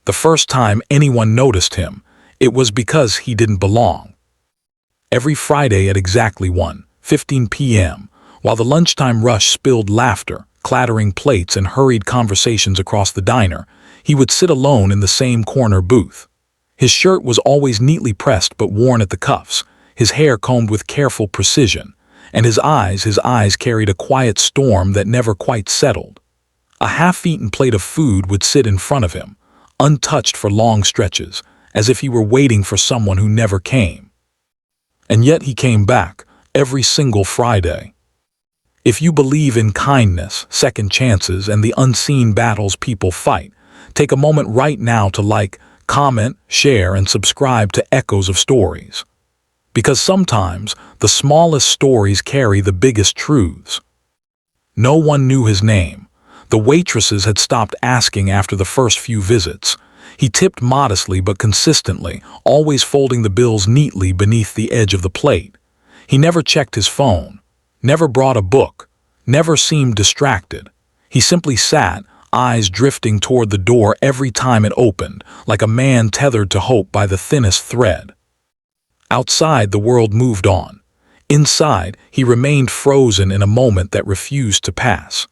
The first time anyone noticed him, it was because he didn't belong. Every Friday at exactly 1:15 p.m., while the lunchtime rush spilled laughter, clattering plates, and hurried conversations across the diner, he would sit alone in the same corner booth. His shirt was always neatly pressed but worn at the cuffs, his hair combed with careful precision, and his eyes carried a quiet storm that never quite settled. A half-eaten plate of food would sit in front of him, untouched for long stretches, as if he were waiting for someone who never came. And yet he came back, every single Friday. If you believe in kindness, second chances, and the unseen battles people fight, take a moment right now to like, comment, share, and subscribe to Echoes of Stories. Because sometimes the smallest stories carry the biggest truths. No one knew his name. The waitresses had stopped asking after the first few visits. He tipped modestly but consistently, always folding the bills neatly beneath the edge of the plate. He never checked his phone, never brought a book, never seemed distracted. He simply sat, eyes drifting toward the door every time it opened, like a man tethered to hope by the thinnest thread. Outside, the world moved on. Inside, he remained frozen in a moment that refused to pass.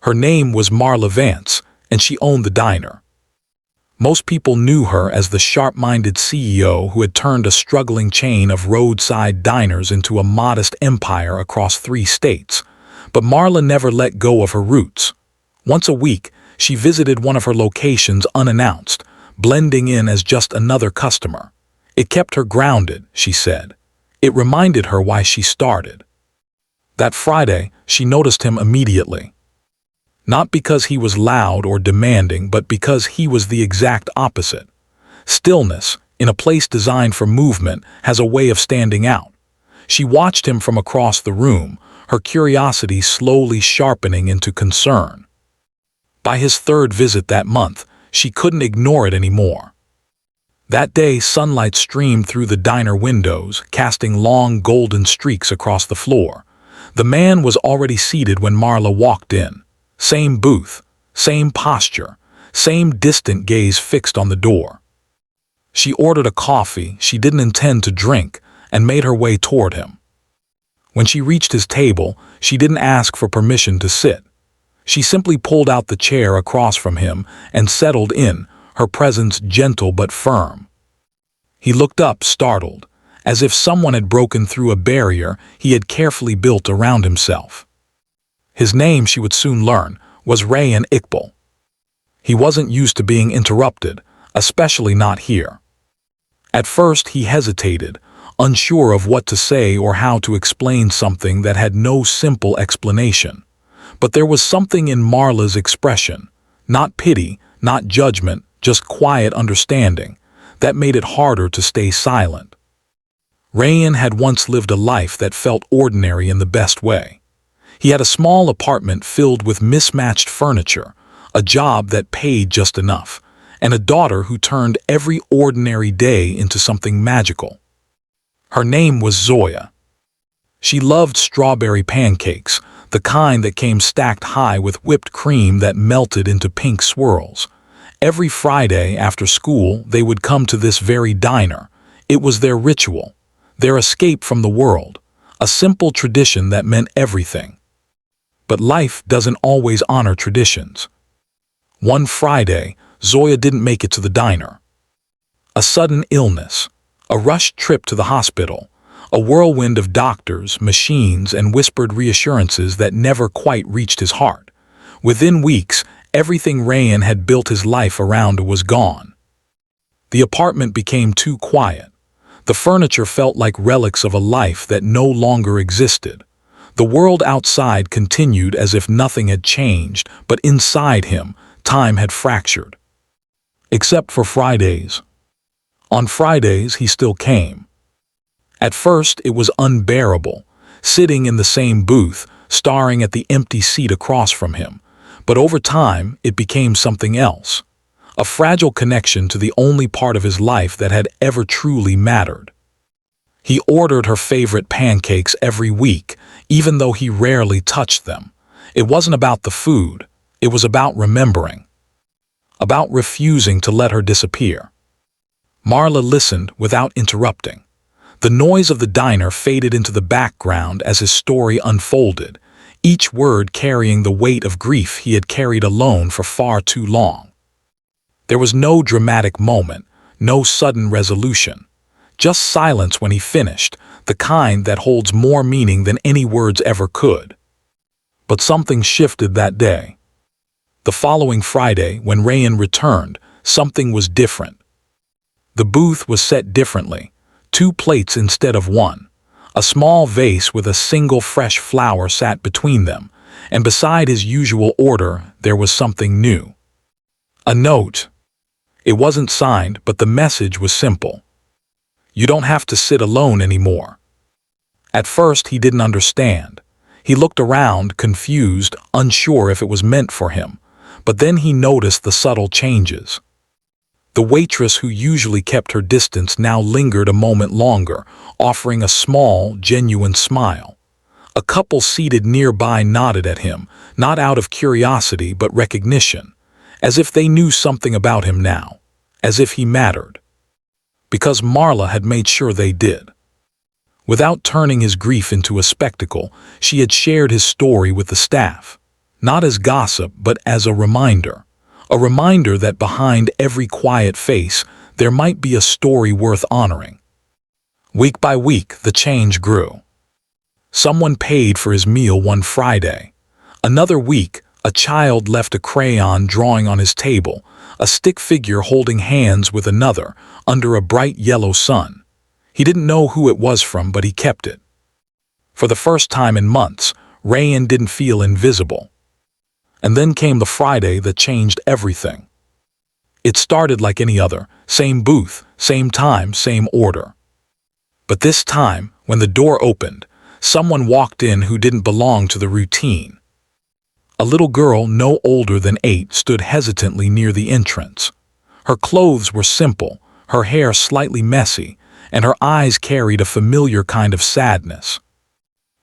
Her name was Marla Vance, and she owned the diner. Most people knew her as the sharp-minded CEO who had turned a struggling chain of roadside diners into a modest empire across 3 states. But Marla never let go of her roots. Once a week, she visited one of her locations unannounced, blending in as just another customer. It kept her grounded, she said. It reminded her why she started. That Friday, she noticed him immediately. Not because he was loud or demanding, but because he was the exact opposite. Stillness, in a place designed for movement, has a way of standing out. She watched him from across the room, her curiosity slowly sharpening into concern. By his 3rd visit that month, she couldn't ignore it anymore. That day, sunlight streamed through the diner windows, casting long golden streaks across the floor. The man was already seated when Marla walked in. Same booth, same posture, same distant gaze fixed on the door. She ordered a coffee she didn't intend to drink and made her way toward him. When she reached his table, she didn't ask for permission to sit. She simply pulled out the chair across from him and settled in, her presence gentle but firm. He looked up, startled, as if someone had broken through a barrier he had carefully built around himself. His name, she would soon learn, was Rayan. He wasn't used to being interrupted, especially not here. At first he hesitated, unsure of what to say or how to explain something that had no simple explanation. But there was something in Marla's expression, not pity, not judgment, just quiet understanding, that made it harder to stay silent. Rayan had once lived a life that felt ordinary in the best way. He had a small apartment filled with mismatched furniture, a job that paid just enough, and a daughter who turned every ordinary day into something magical. Her name was Zoya. She loved strawberry pancakes, the kind that came stacked high with whipped cream that melted into pink swirls. Every Friday after school, they would come to this very diner. It was their ritual, their escape from the world, a simple tradition that meant everything. But life doesn't always honor traditions. One Friday, Zoya didn't make it to the diner. A sudden illness, a rushed trip to the hospital, a whirlwind of doctors, machines, and whispered reassurances that never quite reached his heart. Within weeks, everything Rayan had built his life around was gone. The apartment became too quiet. The furniture felt like relics of a life that no longer existed. The world outside continued as if nothing had changed, but inside him, time had fractured. Except for Fridays. On Fridays, he still came. At first, it was unbearable, sitting in the same booth, staring at the empty seat across from him. But over time, it became something else. A fragile connection to the only part of his life that had ever truly mattered. He ordered her favorite pancakes every week, even though he rarely touched them. It wasn't about the food, it was about remembering. about refusing to let her disappear. Marla listened without interrupting. The noise of the diner faded into the background as his story unfolded, each word carrying the weight of grief he had carried alone for far too long. There was no dramatic moment, no sudden resolution. Just silence when he finished, the kind that holds more meaning than any words ever could. But something shifted that day. The following Friday, when Rayan returned, something was different. The booth was set differently, 2 plates instead of 1. A small vase with a single fresh flower sat between them, and beside his usual order there was something new. A note. It wasn't signed, but the message was simple. You don't have to sit alone anymore. At first he didn't understand. He looked around, confused, unsure if it was meant for him, but then he noticed the subtle changes. The waitress who usually kept her distance now lingered a moment longer, offering a small, genuine smile. A couple seated nearby nodded at him, not out of curiosity but recognition, as if they knew something about him now, as if he mattered. Because Marla had made sure they did. Without turning his grief into a spectacle, she had shared his story with the staff, not as gossip but as a reminder that behind every quiet face there might be a story worth honoring. Week by week, the change grew. Someone paid for his meal one Friday. Another week, a child left a crayon drawing on his table, a stick figure holding hands with another under a bright yellow sun. He didn't know who it was from, but he kept it. For the first time in months, Rayan didn't feel invisible. And then came the Friday that changed everything. It started like any other, same booth, same time, same order. But this time, when the door opened, someone walked in who didn't belong to the routine. A little girl no older than 8 stood hesitantly near the entrance. Her clothes were simple, her hair slightly messy, and her eyes carried a familiar kind of sadness.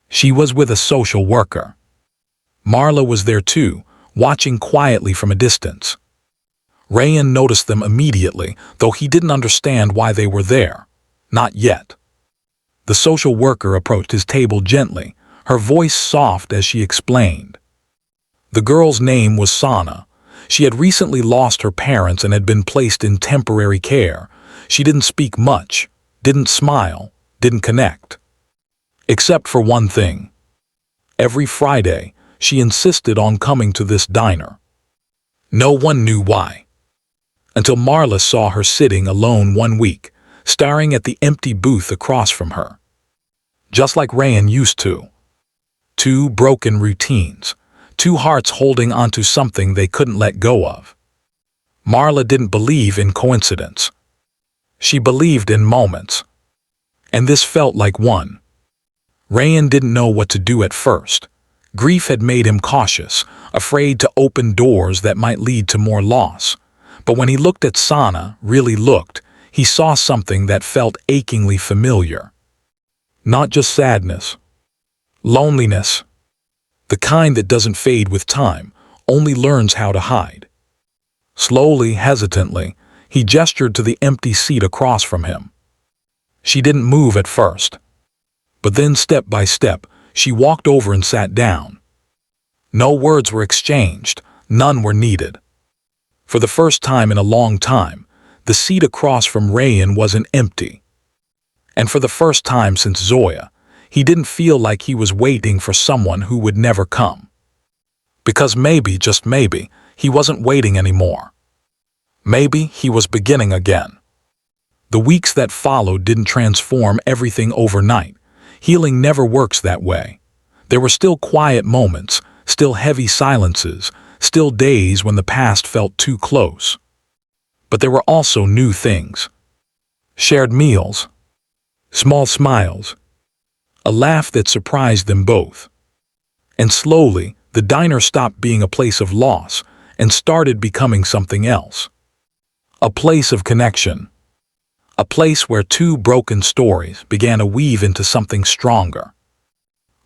She was with a social worker. Marla was there too, watching quietly from a distance. Rayan noticed them immediately, though he didn't understand why they were there. Not yet. The social worker approached his table gently, her voice soft as she explained. The girl's name was Sana. She had recently lost her parents and had been placed in temporary care. She didn't speak much, didn't smile, didn't connect. Except for one thing. Every Friday, she insisted on coming to this diner. No one knew why. Until Marla saw her sitting alone one week, staring at the empty booth across from her. Just like Rayan used to. 2 broken routines, 2 hearts holding onto something they couldn't let go of. Marla didn't believe in coincidence. She believed in moments. And this felt like one. Rayan didn't know what to do at first. Grief had made him cautious, afraid to open doors that might lead to more loss. But when he looked at Sana, really looked, he saw something that felt achingly familiar. Not just sadness. Loneliness. The kind that doesn't fade with time, only learns how to hide. Slowly, hesitantly, he gestured to the empty seat across from him. She didn't move at first. But then, step by step, she walked over and sat down. No words were exchanged, none were needed. For the first time in a long time, the seat across from Rayan wasn't empty. And for the first time since Zoya, he didn't feel like he was waiting for someone who would never come. Because maybe, just maybe, he wasn't waiting anymore. Maybe he was beginning again. The weeks that followed didn't transform everything overnight. Healing never works that way. There were still quiet moments, still heavy silences, still days when the past felt too close. But there were also new things. Shared meals. Small smiles. A laugh that surprised them both. And slowly, the diner stopped being a place of loss and started becoming something else. A place of connection. A place where 2 broken stories began to weave into something stronger.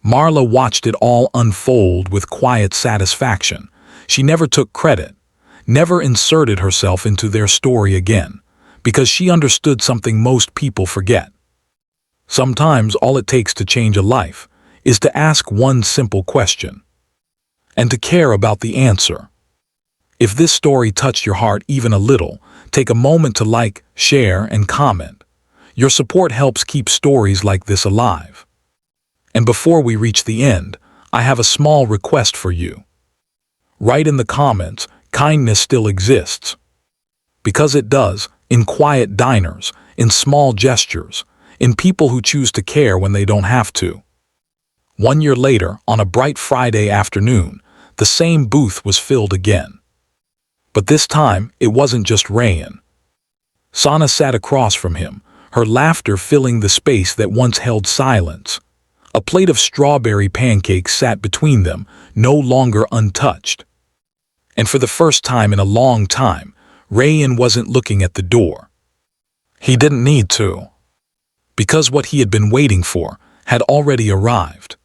Marla watched it all unfold with quiet satisfaction. She never took credit, never inserted herself into their story again, because she understood something most people forget. Sometimes all it takes to change a life is to ask one simple question, and to care about the answer. If this story touched your heart even a little, take a moment to like, share, and comment. Your support helps keep stories like this alive. And before we reach the end, I have a small request for you. Write in the comments, kindness still exists. Because it does, in quiet diners, in small gestures, in people who choose to care when they don't have to. 1 year later, on a bright Friday afternoon, the same booth was filled again. But this time, it wasn't just Rayan. Sana sat across from him, her laughter filling the space that once held silence. A plate of strawberry pancakes sat between them, no longer untouched. And for the first time in a long time, Rayan wasn't looking at the door. He didn't need to. Because what he had been waiting for had already arrived.